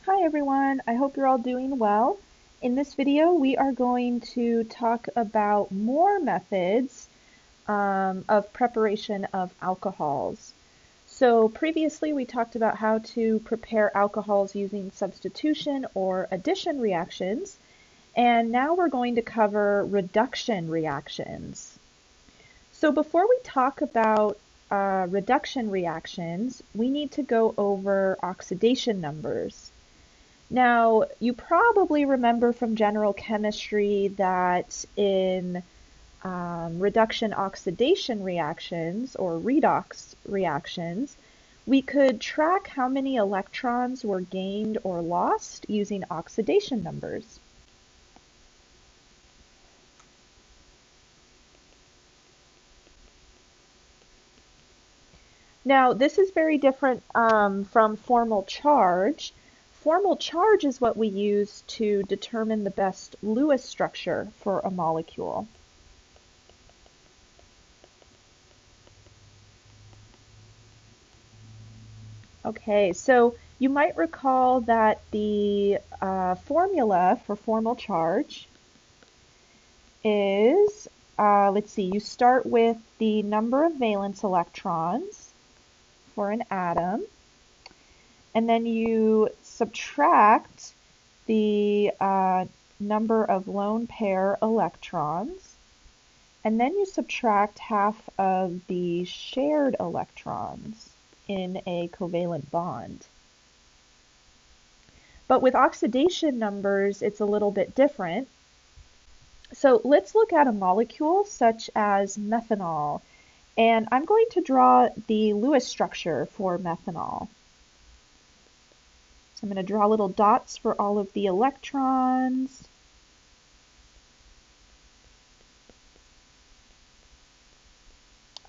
Hi everyone, I hope you're all doing well. In this video, we are going to talk about more methods of preparation of alcohols. So previously we talked about how to prepare alcohols using substitution or addition reactions, and now we're going to cover reduction reactions. So before we talk about reduction reactions, we need to go over oxidation numbers. Now, you probably remember from general chemistry that in reduction oxidation reactions or redox reactions, we could track how many electrons were gained or lost using oxidation numbers. Now, this is very different from formal charge. Formal charge is what we use to determine the best Lewis structure for a molecule. Okay, so you might recall that the formula for formal charge is, let's see, you start with the number of valence electrons for an atom, and then you subtract the number of lone pair electrons, and then you subtract half of the shared electrons in a covalent bond. But with oxidation numbers, it's a little bit different. So let's look at a molecule such as methanol, and I'm going to draw the Lewis structure for methanol. So I'm going to draw little dots for all of the electrons.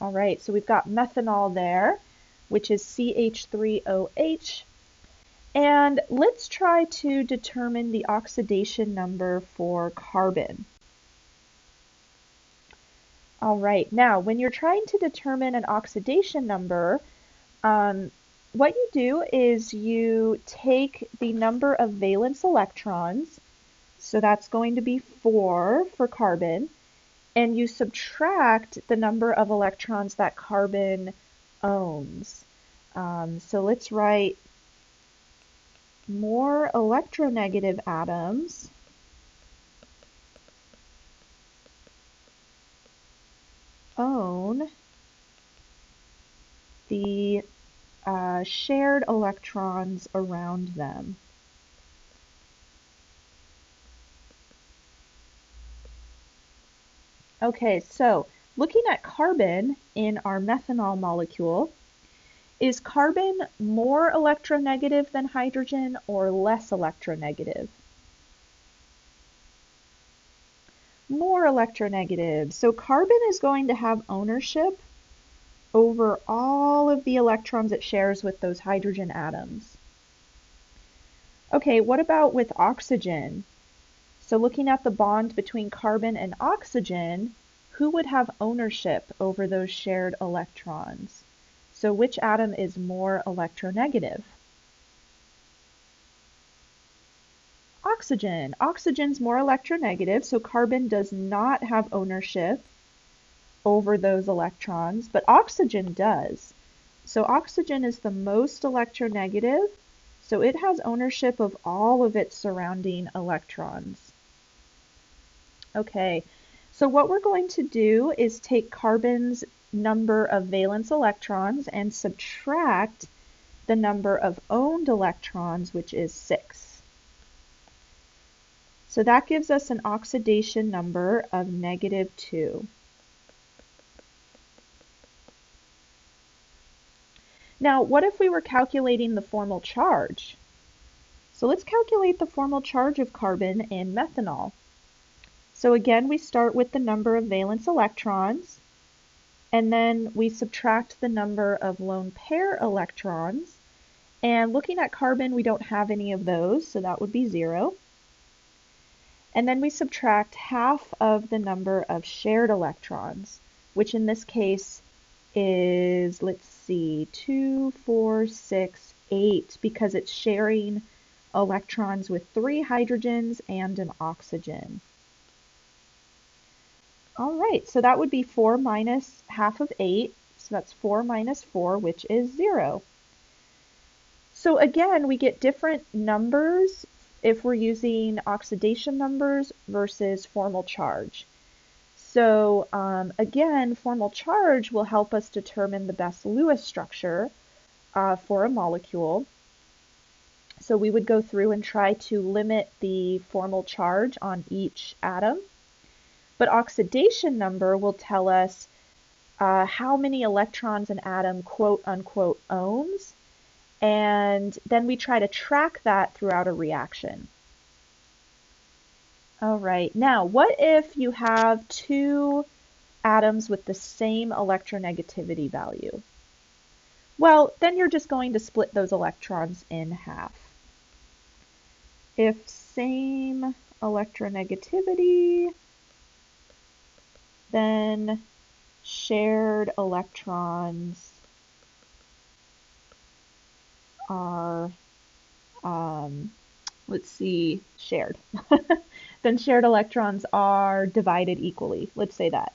All right, so we've got methanol there, which is CH3OH. And let's try to determine the oxidation number for carbon. All right, now when you're trying to determine an oxidation number, what you do is you take the number of valence electrons, so that's going to be 4 for carbon, and you subtract the number of electrons that carbon owns. So let's write more electronegative atoms own the shared electrons around them. Okay, so looking at carbon in our methanol molecule, is carbon more electronegative than hydrogen or less electronegative? More electronegative. So carbon is going to have ownership over all of the electrons it shares with those hydrogen atoms. Okay, what about with oxygen? So looking at the bond between carbon and oxygen, who would have ownership over those shared electrons? So which atom is more electronegative? Oxygen. Oxygen's more electronegative, so carbon does not have ownership over those electrons, but oxygen does. So oxygen is the most electronegative, so it has ownership of all of its surrounding electrons. Okay, so what we're going to do is take carbon's number of valence electrons and subtract the number of owned electrons, which is 6. So that gives us an oxidation number of -2. Now, what if we were calculating the formal charge? So let's calculate the formal charge of carbon in methanol. So again, we start with the number of valence electrons, and then we subtract the number of lone pair electrons. And looking at carbon, we don't have any of those, so that would be 0. And then we subtract half of the number of shared electrons, which in this case is, let's see, 2, 4, 6, 8, because it's sharing electrons with 3 hydrogens and an oxygen. All right, so that would be 4 minus half of 8. So that's 4 minus 4, which is 0. So again, we get different numbers if we're using oxidation numbers versus formal charge. So again, formal charge will help us determine the best Lewis structure for a molecule. So we would go through and try to limit the formal charge on each atom. But oxidation number will tell us how many electrons an atom quote unquote owns, and then we try to track that throughout a reaction. All right, now what if you have two atoms with the same electronegativity value? Well, then you're just going to split those electrons in half. If same electronegativity, then shared electrons are, shared. Then shared electrons are divided equally. Let's say that.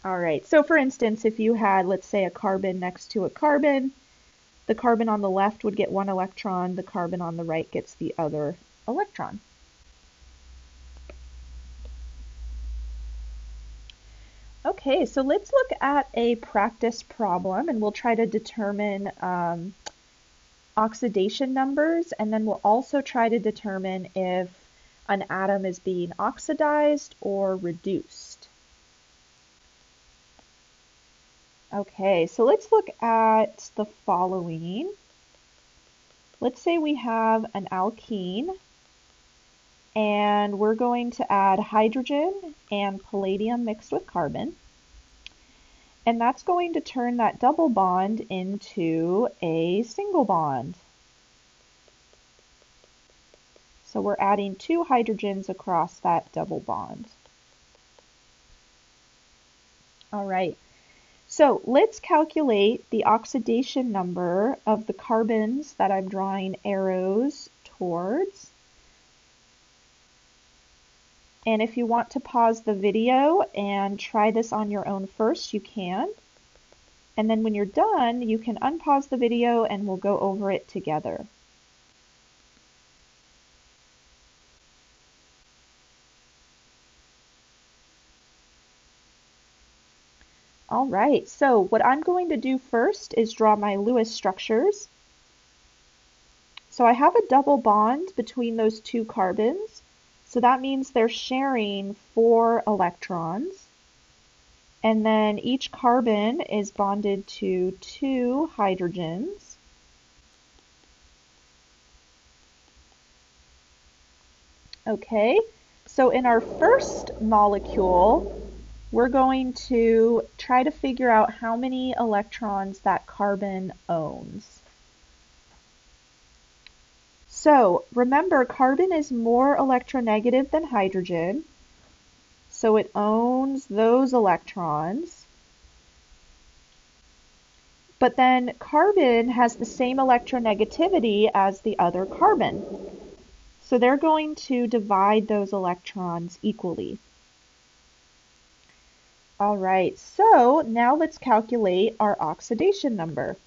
All right, so for instance, if you had, let's say, a carbon next to a carbon, the carbon on the left would get 1 electron, the carbon on the right gets the other electron. Okay, so let's look at a practice problem, and we'll try to determine oxidation numbers, and then we'll also try to determine if an atom is being oxidized or reduced. Okay, so let's look at the following. Let's say we have an alkene, and we're going to add hydrogen and palladium mixed with carbon. And that's going to turn that double bond into a single bond. So we're adding 2 hydrogens across that double bond. All right, so let's calculate the oxidation number of the carbons that I'm drawing arrows towards. And if you want to pause the video and try this on your own first, you can. And then when you're done, you can unpause the video and we'll go over it together. All right, so what I'm going to do first is draw my Lewis structures. So I have a double bond between those 2 carbons. So that means they're sharing 4 electrons. And then each carbon is bonded to 2 hydrogens. Okay, so in our first molecule, we're going to try to figure out how many electrons that carbon owns. So remember, carbon is more electronegative than hydrogen, so it owns those electrons. But then carbon has the same electronegativity as the other carbon. So they're going to divide those electrons equally. All right, so now let's calculate our oxidation number.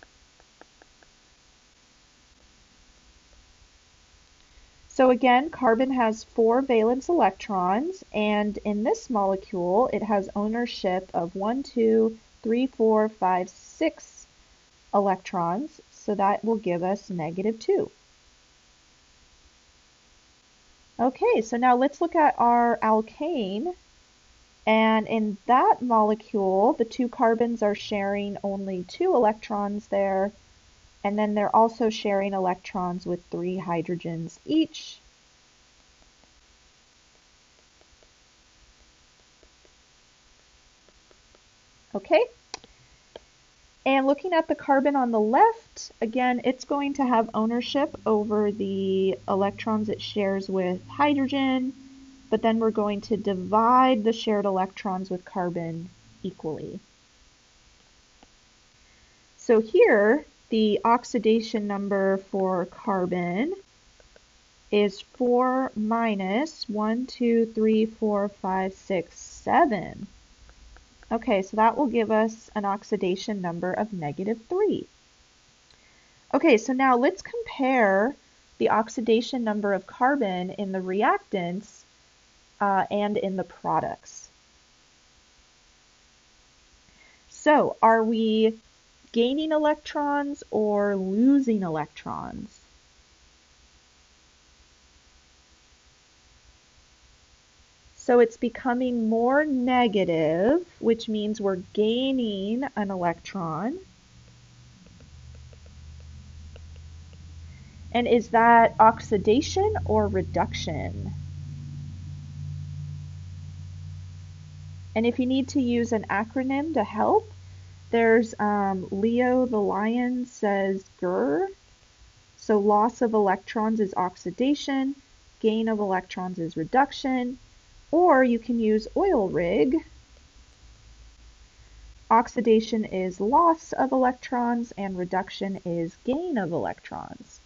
So again, carbon has 4 valence electrons, and in this molecule, it has ownership of 1, 2, 3, 4, 5, 6 electrons, so that will give us -2. Okay, so now let's look at our alkane, and in that molecule, the 2 carbons are sharing only 2 electrons there, and then they're also sharing electrons with 3 hydrogens each. Okay, and looking at the carbon on the left, again, it's going to have ownership over the electrons it shares with hydrogen, but then we're going to divide the shared electrons with carbon equally. So here, the oxidation number for carbon is 4 minus 1, 2, 3, 4, 5, 6, 7. Okay, so that will give us an oxidation number of -3. Okay, so now let's compare the oxidation number of carbon in the reactants and in the products. So, are we gaining electrons or losing electrons? So it's becoming more negative, which means we're gaining an electron. And is that oxidation or reduction? And if you need to use an acronym to help, there's Leo the lion says GER. So loss of electrons is oxidation, gain of electrons is reduction, or you can use oil rig. Oxidation is loss of electrons and reduction is gain of electrons.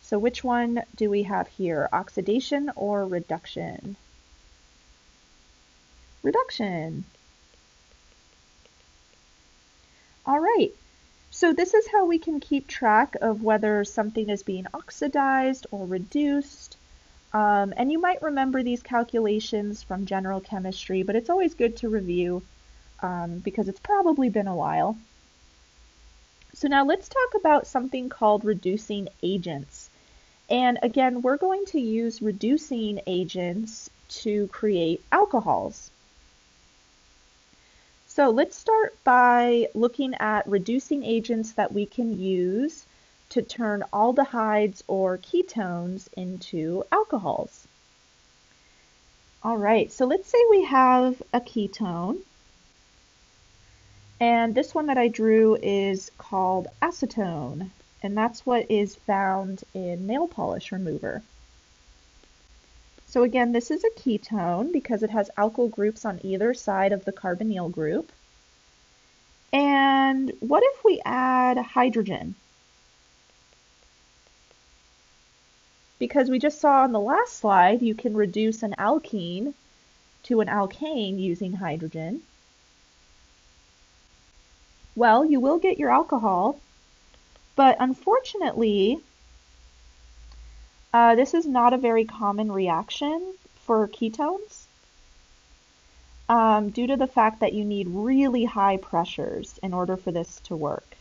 So which one do we have here, oxidation or reduction? Reduction. All right, so this is how we can keep track of whether something is being oxidized or reduced. And you might remember these calculations from general chemistry, but it's always good to review because it's probably been a while. So now let's talk about something called reducing agents. And again, we're going to use reducing agents to create alcohols. So let's start by looking at reducing agents that we can use to turn aldehydes or ketones into alcohols. All right, so let's say we have a ketone, and this one that I drew is called acetone, and that's what is found in nail polish remover. So again, this is a ketone because it has alkyl groups on either side of the carbonyl group. And what if we add hydrogen? Because we just saw on the last slide, you can reduce an alkene to an alkane using hydrogen. Well, you will get your alcohol, but unfortunately, this is not a very common reaction for ketones due to the fact that you need really high pressures in order for this to work.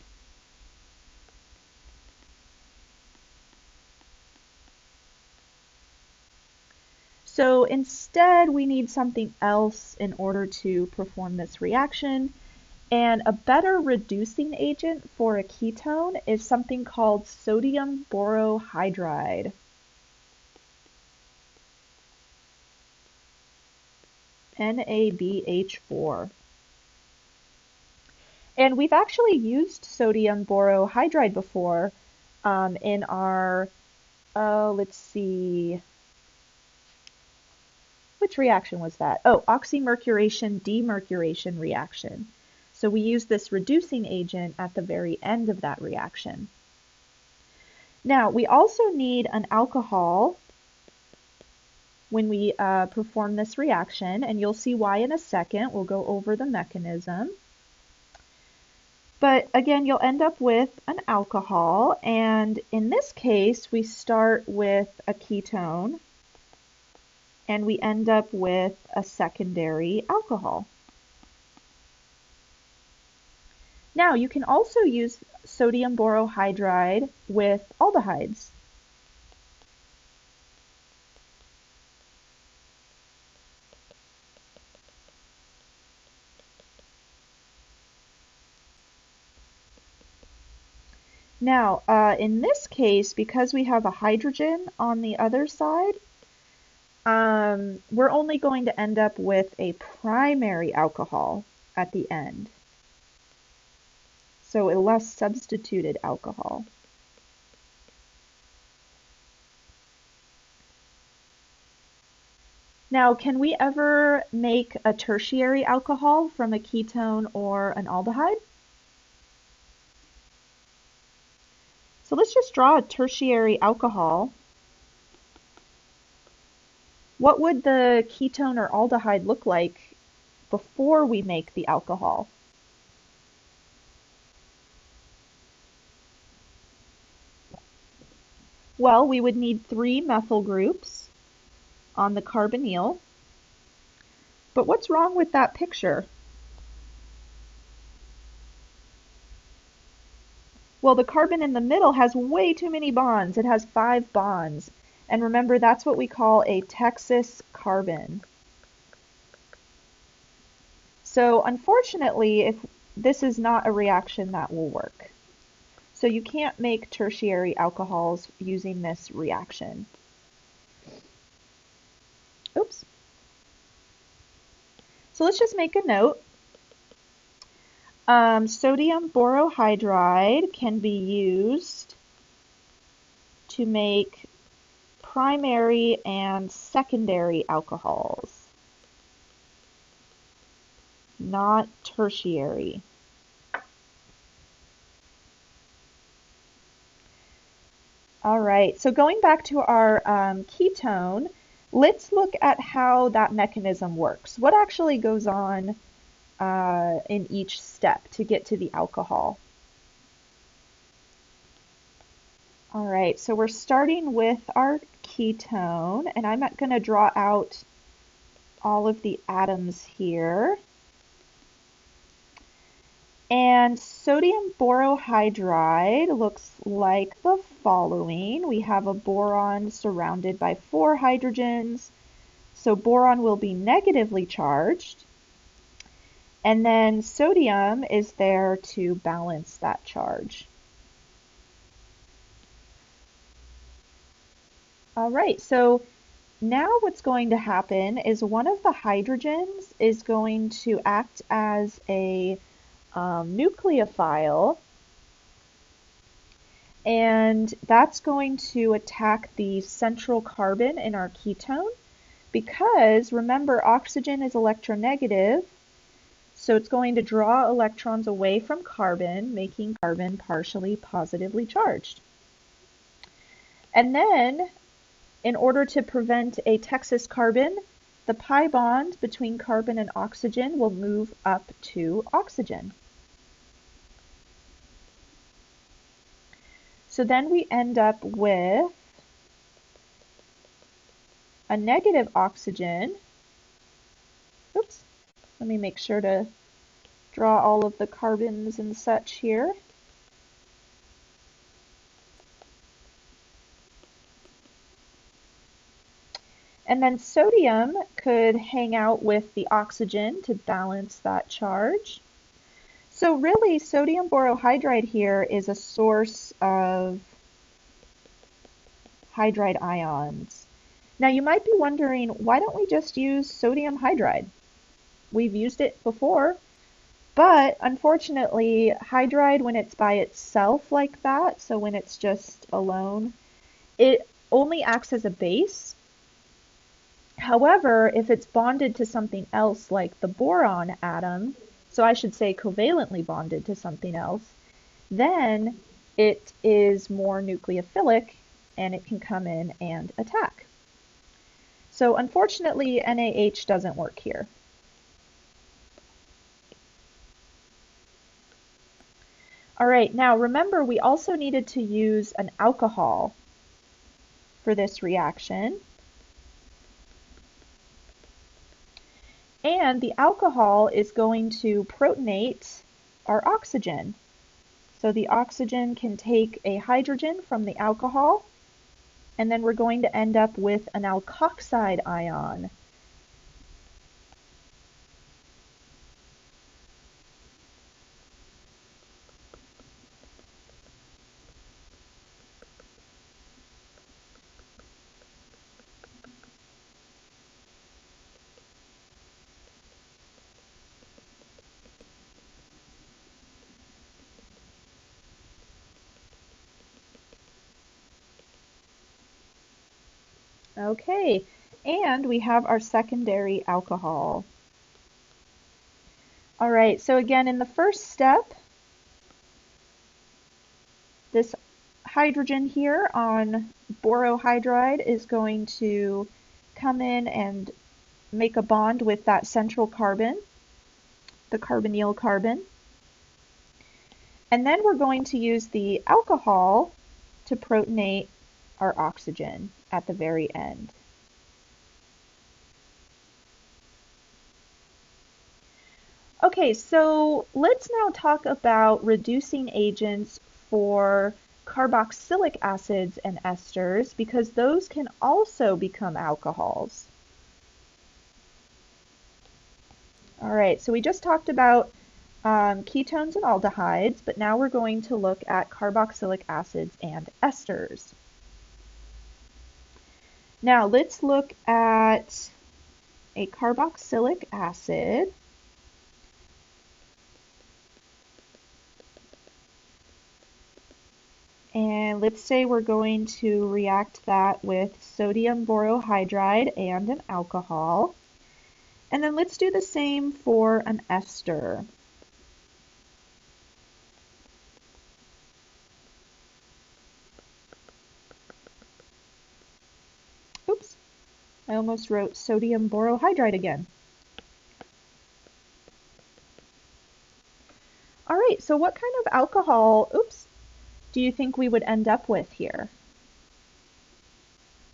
So instead, we need something else in order to perform this reaction. And a better reducing agent for a ketone is something called sodium borohydride. NaBH4. And we've actually used sodium borohydride before in our, let's see, which reaction was that? Oh, oxymercuration demercuration reaction. So we use this reducing agent at the very end of that reaction. Now, we also need an alcohol when we perform this reaction, and you'll see why in a second. We'll go over the mechanism. But again, you'll end up with an alcohol, and in this case, we start with a ketone, and we end up with a secondary alcohol. Now, you can also use sodium borohydride with aldehydes. Now, in this case, because we have a hydrogen on the other side, we're only going to end up with a primary alcohol at the end. So a less substituted alcohol. Now, can we ever make a tertiary alcohol from a ketone or an aldehyde? So let's just draw a tertiary alcohol. What would the ketone or aldehyde look like before we make the alcohol? Well, we would need 3 methyl groups on the carbonyl. But what's wrong with that picture? Well, the carbon in the middle has way too many bonds. It has 5 bonds. And remember, that's what we call a Texas carbon. So unfortunately, if this is not a reaction that will work. So you can't make tertiary alcohols using this reaction. Oops. So let's just make a note. Sodium borohydride can be used to make primary and secondary alcohols, not tertiary. All right, so going back to our ketone, let's look at how that mechanism works. What actually goes on in each step to get to the alcohol? All right, so we're starting with our ketone, and I'm going to draw out all of the atoms here. And sodium borohydride looks like the following. We have a boron surrounded by 4 hydrogens, so boron will be negatively charged. And then sodium is there to balance that charge. All right, so now what's going to happen is one of the hydrogens is going to act as a nucleophile, and that's going to attack the central carbon in our ketone because, remember, oxygen is electronegative, so it's going to draw electrons away from carbon, making carbon partially positively charged. And then, in order to prevent a Texas carbon, the pi bond between carbon and oxygen will move up to oxygen. So then we end up with a negative oxygen. Oops, let me make sure to draw all of the carbons and such here. And then sodium could hang out with the oxygen to balance that charge. So really, sodium borohydride here is a source of hydride ions. Now you might be wondering, why don't we just use sodium hydride? We've used it before, but unfortunately, hydride, when it's by itself like that, so when it's just alone, it only acts as a base. However, if it's bonded to something else like the boron atom, so I should say covalently bonded to something else, then it is more nucleophilic and it can come in and attack. So unfortunately, NaH doesn't work here. All right, now remember we also needed to use an alcohol for this reaction. And the alcohol is going to protonate our oxygen. So the oxygen can take a hydrogen from the alcohol, and then we're going to end up with an alkoxide ion. Okay, and we have our secondary alcohol. All right, so again, in the first step, this hydrogen here on borohydride is going to come in and make a bond with that central carbon, the carbonyl carbon. And then we're going to use the alcohol to protonate our oxygen at the very end. Okay, so let's now talk about reducing agents for carboxylic acids and esters, because those can also become alcohols. All right, so we just talked about ketones and aldehydes, but now we're going to look at carboxylic acids and esters. Now let's look at a carboxylic acid. And let's say we're going to react that with sodium borohydride and an alcohol. And then let's do the same for an ester. Oops, I almost wrote sodium borohydride again. All right, so what kind of alcohol, do you think we would end up with here?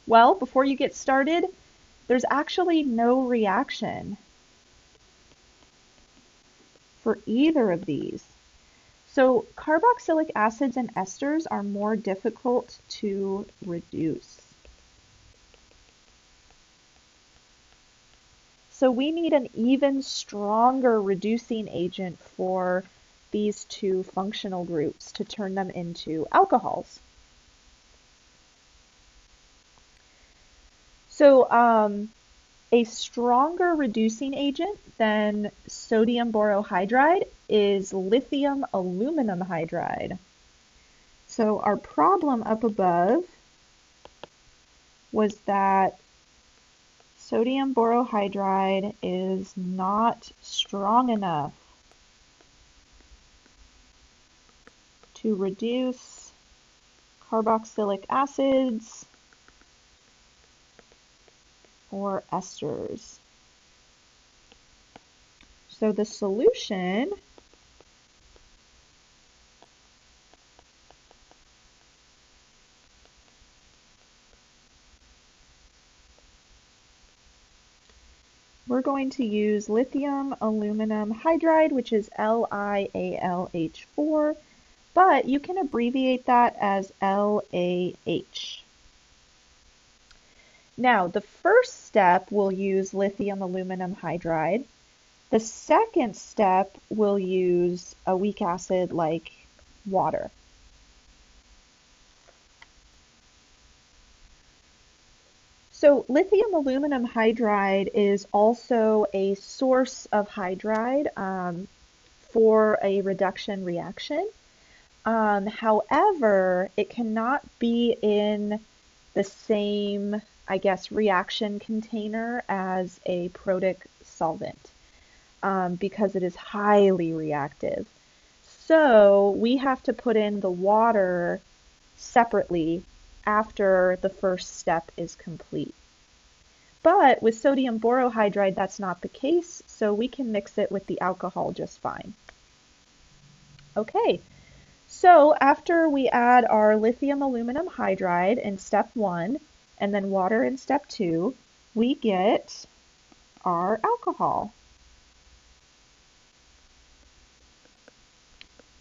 Well, before you get started, there's actually no reaction for either of these. So carboxylic acids and esters are more difficult to reduce. So we need an even stronger reducing agent for these two functional groups to turn them into alcohols. So a stronger reducing agent than sodium borohydride is lithium aluminum hydride. So our problem up above was that sodium borohydride is not strong enough to reduce carboxylic acids or esters. So the solution we're going to use lithium aluminum hydride, which is LiAlH4, but you can abbreviate that as LAH. Now, the first step will use lithium aluminum hydride. The second step will use a weak acid like water. So lithium aluminum hydride is also a source of hydride for a reduction reaction. However, it cannot be in the same, I guess, reaction container as a protic solvent because it is highly reactive. So we have to put in the water separately after the first step is complete. But with sodium borohydride, that's not the case, so we can mix it with the alcohol just fine. Okay, so after we add our lithium aluminum hydride in step 1 and then water in step 2, we get our alcohol.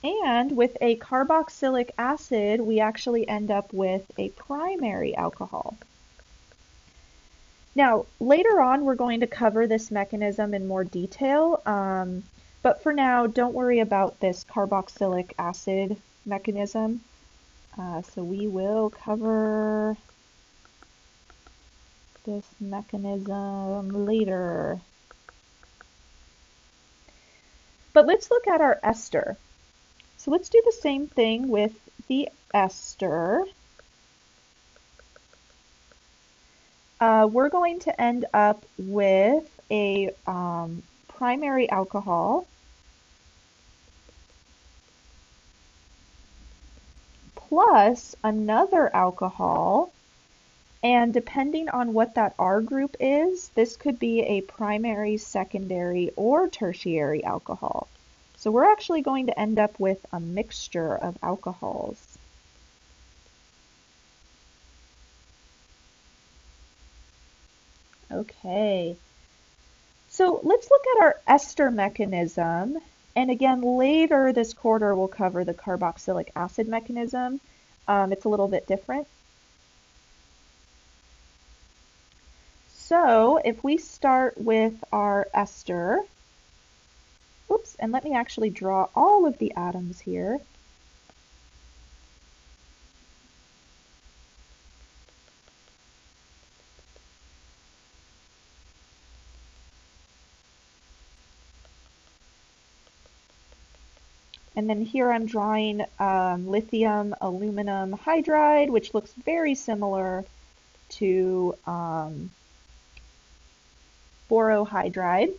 And with a carboxylic acid, we actually end up with a primary alcohol. Now, later on, we're going to cover this mechanism in more detail, but for now, don't worry about this carboxylic acid mechanism. So we will cover this mechanism later. But let's look at our ester. So let's do the same thing with the ester. We're going to end up with a primary alcohol plus another alcohol. And depending on what that R group is, this could be a primary, secondary, or tertiary alcohol. So we're actually going to end up with a mixture of alcohols. Okay, so let's look at our ester mechanism. And again, later this quarter we'll cover the carboxylic acid mechanism. It's a little bit different. So if we start with our ester, oops, and let me actually draw all of the atoms here. And then here I'm drawing lithium aluminum hydride, which looks very similar to borohydride.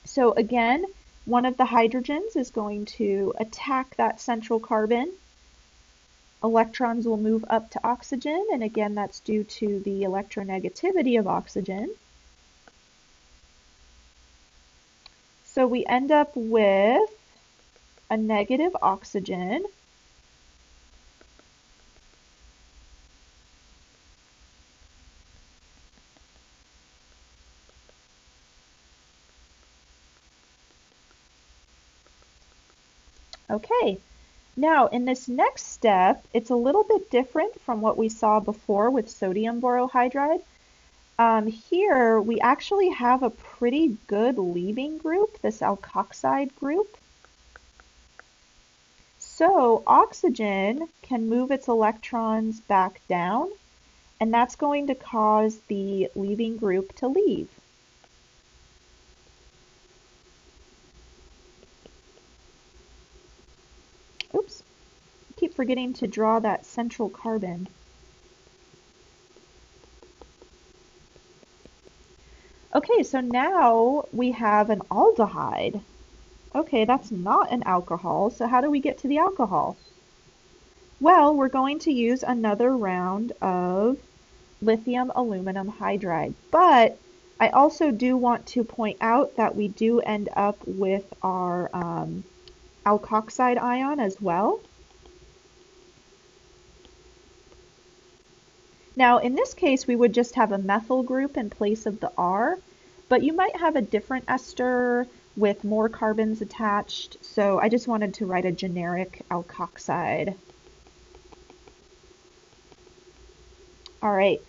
So again, one of the hydrogens is going to attack that central carbon. Electrons will move up to oxygen, and again, that's due to the electronegativity of oxygen. So we end up with a negative oxygen. Okay, now in this next step, it's a little bit different from what we saw before with sodium borohydride. Here we actually have a pretty good leaving group, this alkoxide group. So oxygen can move its electrons back down, and that's going to cause the leaving group to leave. Oops, I keep forgetting to draw that central carbon. Okay, so now we have an aldehyde. Okay, that's not an alcohol, so how do we get to the alcohol? Well, we're going to use another round of lithium aluminum hydride, but I also do want to point out that we do end up with our alkoxide ion as well. Now, in this case, we would just have a methyl group in place of the R, but you might have a different ester with more carbons attached, so I just wanted to write a generic alkoxide. All right,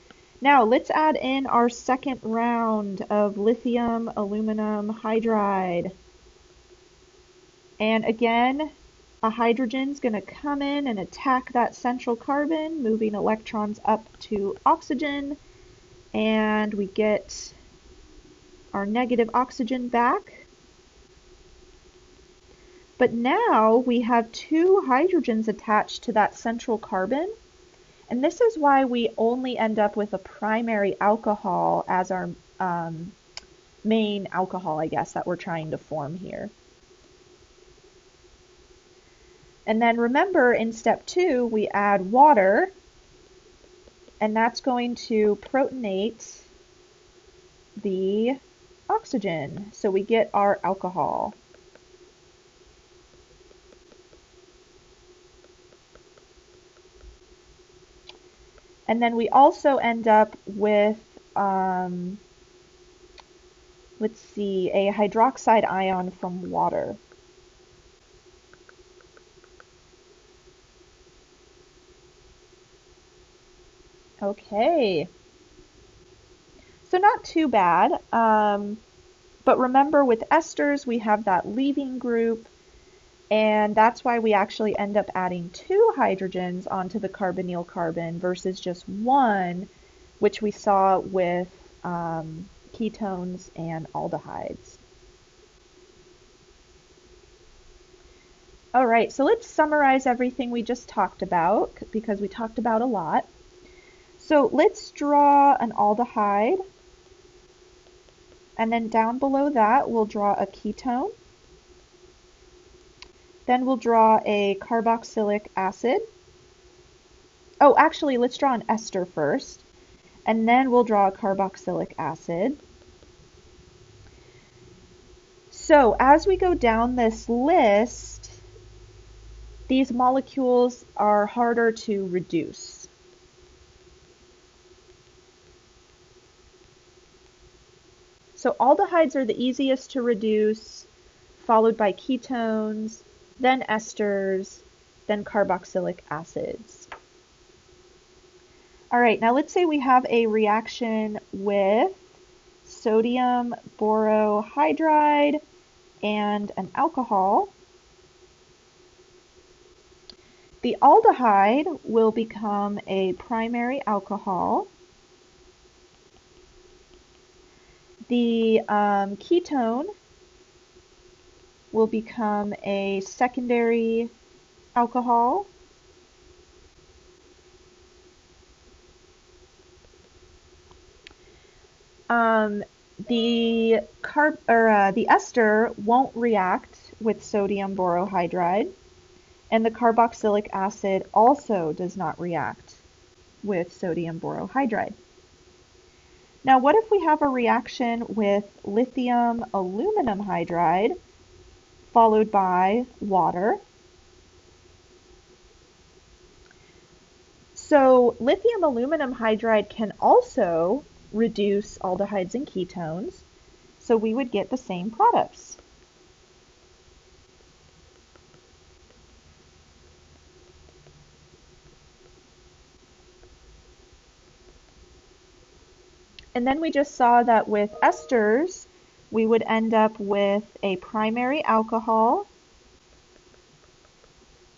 now let's add in our second round of lithium aluminum hydride. And again, a hydrogen's going to come in and attack that central carbon, moving electrons up to oxygen, and we get our negative oxygen back. But now we have two hydrogens attached to that central carbon, and this is why we only end up with a primary alcohol as our main alcohol, I guess, that we're trying to form here. And then remember, in step 2, we add water, and that's going to protonate the oxygen. So we get our alcohol. And then we also end up with, let's see, a hydroxide ion from water. Okay, so not too bad, but remember with esters we have that leaving group, and that's why we actually end up adding 2 hydrogens onto the carbonyl carbon versus just 1, which we saw with ketones and aldehydes. All right, so let's summarize everything we just talked about, because we talked about a lot. So let's draw an aldehyde, and then down below that we'll draw a ketone. Then we'll draw a carboxylic acid. Oh, actually, let's draw an ester first, and then we'll draw a carboxylic acid. So as we go down this list, these molecules are harder to reduce. So aldehydes are the easiest to reduce, followed by ketones, then esters, then carboxylic acids. All right, now let's say we have a reaction with sodium borohydride and an alcohol. The aldehyde will become a primary alcohol. The ketone will become a secondary alcohol. The ester won't react with sodium borohydride, and the carboxylic acid also does not react with sodium borohydride. Now, what if we have a reaction with lithium aluminum hydride followed by water? So lithium aluminum hydride can also reduce aldehydes and ketones, so we would get the same products. And then we just saw that with esters, we would end up with a primary alcohol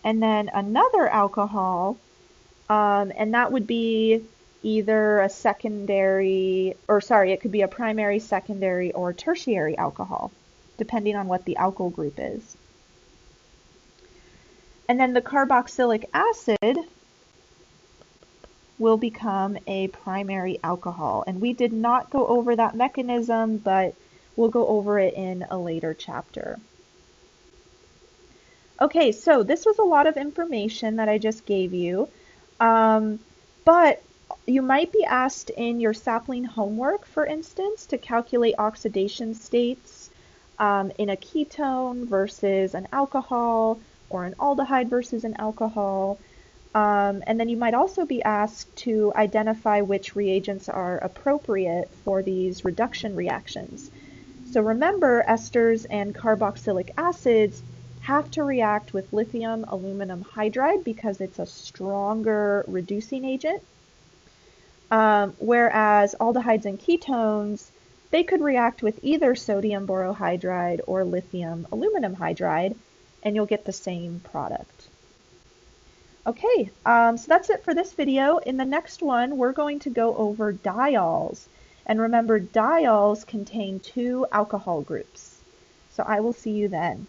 and then another alcohol, and that would be either a secondary, or sorry, it could be a primary, secondary, or tertiary alcohol, depending on what the alkyl group is. And then the carboxylic acid will become a primary alcohol. And we did not go over that mechanism, but we'll go over it in a later chapter. Okay, so this was a lot of information that I just gave you, but you might be asked in your sapling homework, for instance, to calculate oxidation states in a ketone versus an alcohol, or an aldehyde versus an alcohol. And then you might also be asked to identify which reagents are appropriate for these reduction reactions. So remember, esters and carboxylic acids have to react with lithium aluminum hydride because it's a stronger reducing agent. Whereas aldehydes and ketones, they could react with either sodium borohydride or lithium aluminum hydride, and you'll get the same product. Okay, so that's it for this video. In the next one, we're going to go over diols. And remember, diols contain 2 alcohol groups. So I will see you then.